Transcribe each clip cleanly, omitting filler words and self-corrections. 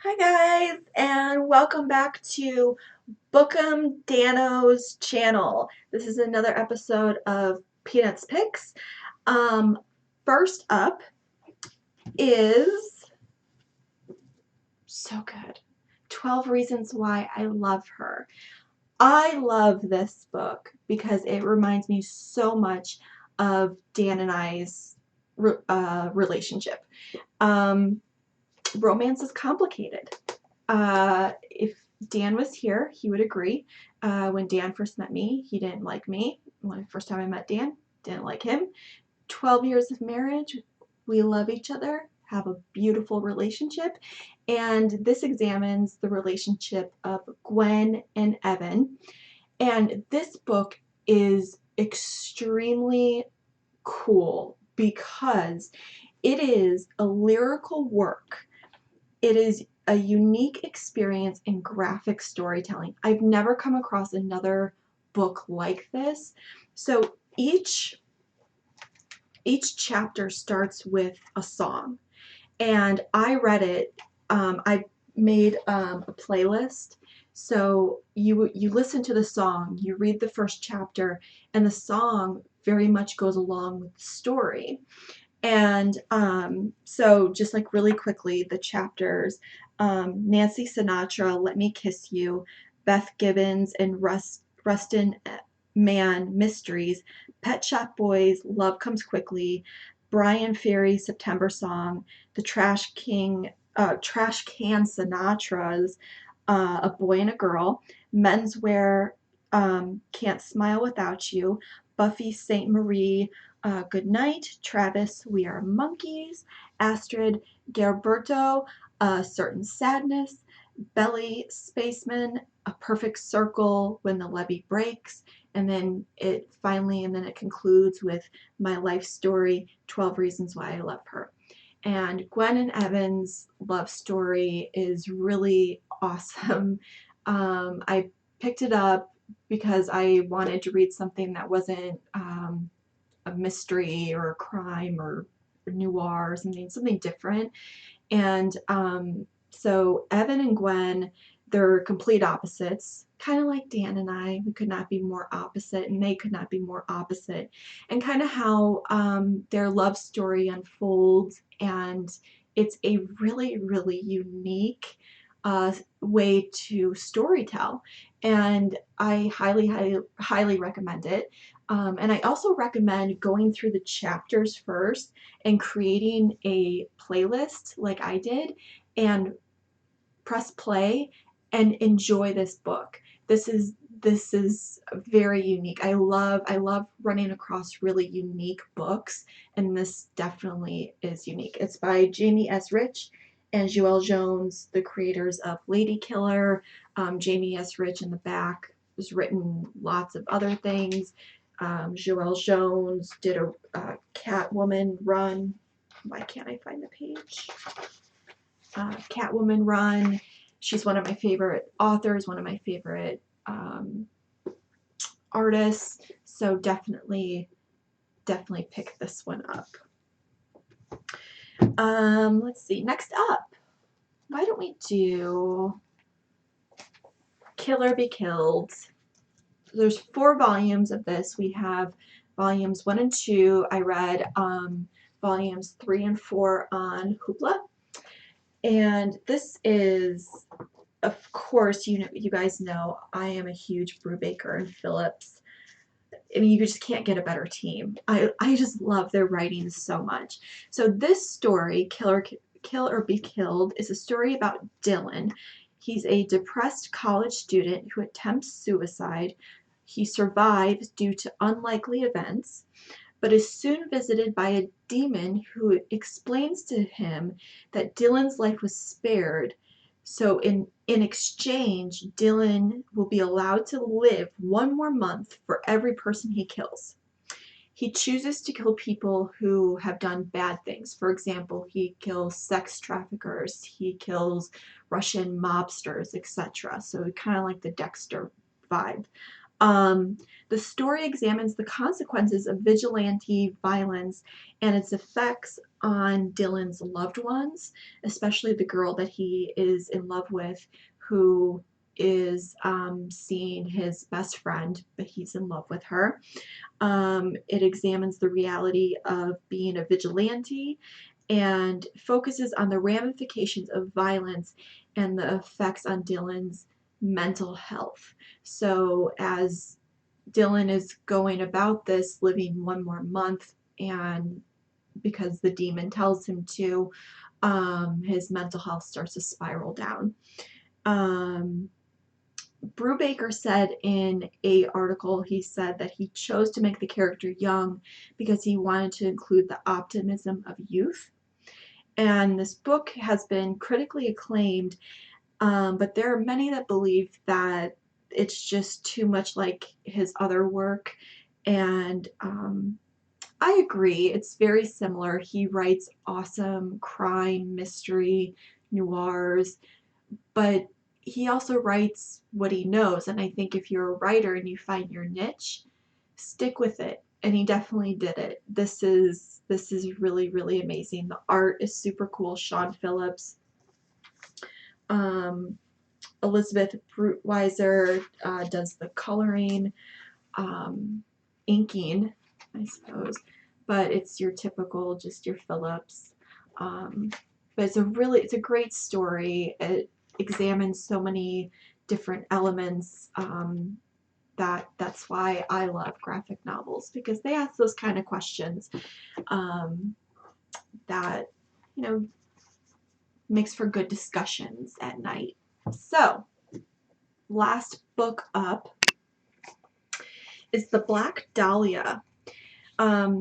Hi guys, and welcome back to Bookem Dano's channel. This is another episode of Peanuts Picks. Um, First up is so good. 12 Reasons Why I Love Her. I love this book because it reminds me so much of Dan and I's relationship. Um, Romance is complicated. If Dan was here, he would agree. When Dan first met me, he didn't like me. When the first time I met Dan, didn't like him. 12 years of marriage, we love each other, have a beautiful relationship, and this examines the relationship of Gwen and Evan. And this book is extremely cool because it is a lyrical work. It is a unique experience in graphic storytelling. I've never come across another book like this. So each chapter starts with a song, and I read it. I made a playlist. So you listen to the song, you read the first chapter, and the song very much goes along with the story. And so just like really quickly, the chapters, Nancy Sinatra, Let Me Kiss You, Beth Gibbons and Rustin Man Mysteries, Pet Shop Boys, Love Comes Quickly, Brian Ferry, September Song, The Trash Can Sinatras, A Boy and a Girl, Menswear, Can't Smile Without You, Buffy St. Marie, Good Night, Travis, We Are Monkeys, Astrid Gerberto, A Certain Sadness, Belly Spaceman, A Perfect Circle, When the Levee Breaks, and then it concludes with My Life Story, 12 Reasons Why I Love Her. And Gwen and Evan's love story is really awesome. I picked it up because I wanted to read something that wasn't a mystery or a crime or noir or something different. And so Evan and Gwen, they're complete opposites, kind of like Dan and I. We could not be more opposite, and they could not be more opposite. And kind of how their love story unfolds, and it's a really, really unique way to storytell. And I highly, highly, highly recommend it. And I also recommend going through the chapters first and creating a playlist like I did and press play and enjoy this book. This is very unique. I love running across really unique books, and this definitely is unique. It's by Jamie S. Rich and Joelle Jones, the creators of Lady Killer. Jamie S. Rich in the back has written lots of other things. Joelle Jones did a Catwoman run. Why can't I find the page? Catwoman run. She's one of my favorite authors, one of my favorite artists. So definitely pick this one up. Let's see. Next up, why don't we do Kill or Be Killed? There's 4 volumes of this. We have volumes 1 and 2. I read volumes 3 and 4 on Hoopla. And this is, of course, you guys know I am a huge Brubaker and Phillips. I mean, you just can't get a better team. I just love their writing so much. So this story, Kill or Be Killed, is a story about Dylan. He's a depressed college student who attempts suicide. He survives due to unlikely events, but is soon visited by a demon who explains to him that Dylan's life was spared. So in exchange, Dylan will be allowed to live 1 more month for every person he kills. He chooses to kill people who have done bad things. For example, he kills sex traffickers, he kills Russian mobsters, etc. So kind of like the Dexter vibe. The story examines the consequences of vigilante violence and its effects on Dylan's loved ones, especially the girl that he is in love with, who is seeing his best friend, but he's in love with her. It examines the reality of being a vigilante and focuses on the ramifications of violence and the effects on Dylan's mental health. So, as Dylan is going about this, living one more month, and because the demon tells him to, his mental health starts to spiral down. Um, Brubaker said in a article, he said that he chose to make the character young because he wanted to include the optimism of youth. And this book has been critically acclaimed, but there are many that believe that it's just too much like his other work. And I agree, it's very similar. He writes awesome crime, mystery, noirs, but he also writes what he knows. And I think if you're a writer and you find your niche, stick with it. And he definitely did it. This is really, really amazing. The art is super cool. Sean Phillips, um, Elizabeth Brutweiser does the coloring, inking, I suppose, but it's your typical, just your Phillips. Um, but it's a great story. It examines so many different elements. That's why I love graphic novels, because they ask those kind of questions, um, that you know makes for good discussions at night. So, last book up is the Black Dahlia.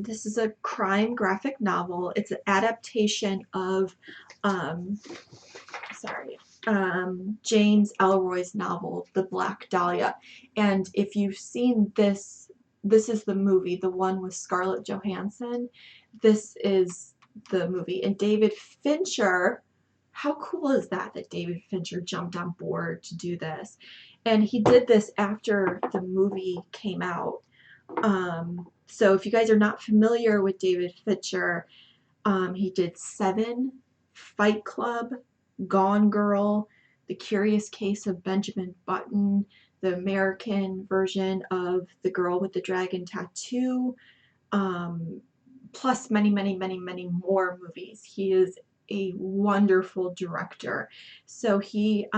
This is a crime graphic novel. It's an adaptation of, um, James Ellroy's novel, The Black Dahlia. And if you've seen this, this is the movie, the one with Scarlett Johansson. This is the movie. And David Fincher, how cool is that, that David Fincher jumped on board to do this? And he did this after the movie came out. So if you guys are not familiar with David Fincher, he did Seven, Fight Club, Gone Girl, The Curious Case of Benjamin Button, the American version of The Girl with the Dragon Tattoo, plus many, many, many, many more movies. He is a wonderful director. So he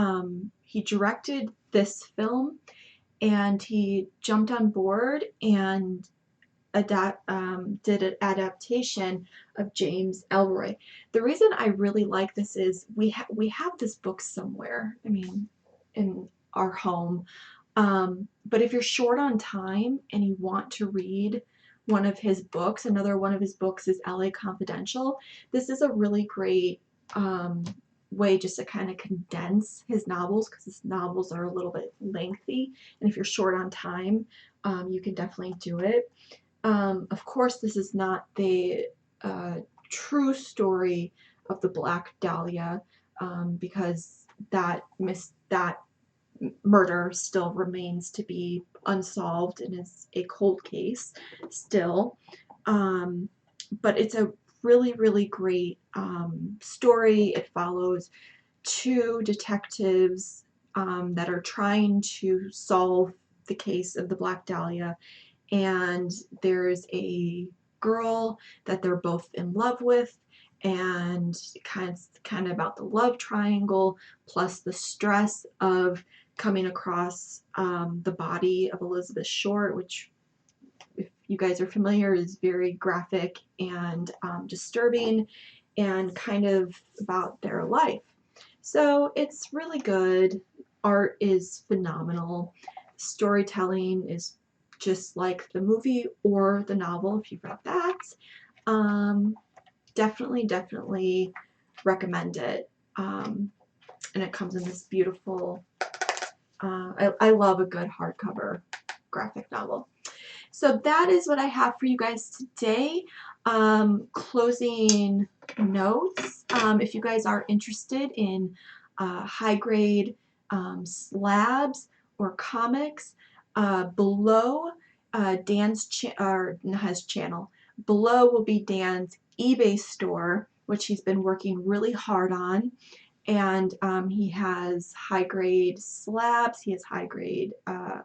directed this film, and he jumped on board and did an adaptation of James Ellroy. The reason I really like this is we have this book somewhere. I mean, in our home. But if you're short on time and you want to read one of his books, another one of his books is LA Confidential. This is a really great way just to kind of condense his novels, because his novels are a little bit lengthy. And if you're short on time, you can definitely do it. Of course, this is not the true story of the Black Dahlia, because that murder still remains to be unsolved and is a cold case still. Um, but it's a really, really great story. It follows two detectives that are trying to solve the case of the Black Dahlia, and there's a girl that they're both in love with, and kind of about the love triangle, plus the stress of coming across the body of Elizabeth Short, which, if you guys are familiar, is very graphic and disturbing, and kind of about their life. So it's really good. Art is phenomenal. Storytelling is just like the movie or the novel, if you've read that. Um, definitely, definitely recommend it. And it comes in this beautiful, I love a good hardcover graphic novel. So that is what I have for you guys today. Closing notes. If you guys are interested in high grade slabs or comics, below Dan's channel. Below will be Dan's eBay store, which he's been working really hard on. And he has high grade slabs, he has high grade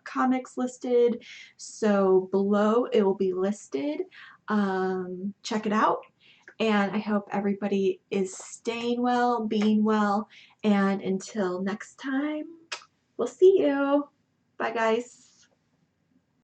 comics listed. So below it will be listed. Check it out. And I hope everybody is staying well, being well. And until next time, we'll see you. Bye, guys.